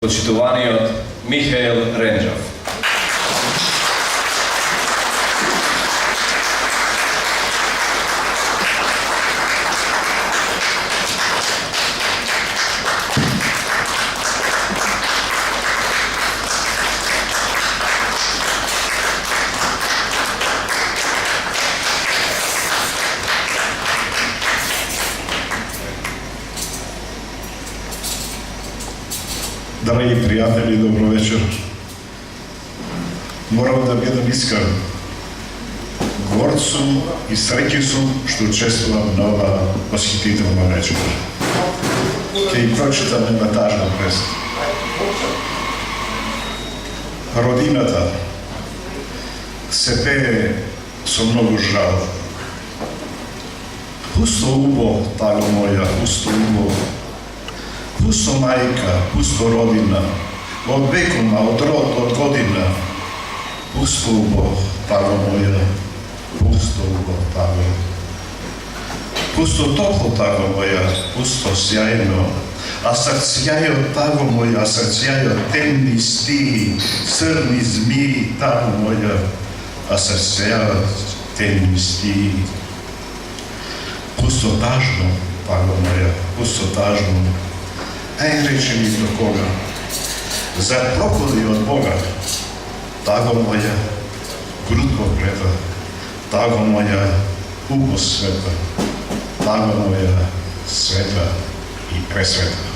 Почитуваниот Михаел Ренџов. Драги пријатели, добро вечер. Морам да бидам искрен. Горд сум и среќен сум што учествувам на ова восхитителна вечер. Ќе им прочитам една тажна прест. Родината се пее со многу жал. Пусто убо, таго моја, пусто убо. Пусто мајка, пусто родина, од векума, од род, од година. Пусто убо, таго моја, пусто убо, таго. Пусто топло, таго моја, пусто сјајно, а срцјајот, таго моја, срцјајот темни стии, црни змии, таго моја, а срцјајот темни стии. Пусто тажно, таго моја, пусто тажно, ај речени до кога, за проходи од Бога, таго моја, груд покрета, таго моја, убо света, таго моја, света и пресвета.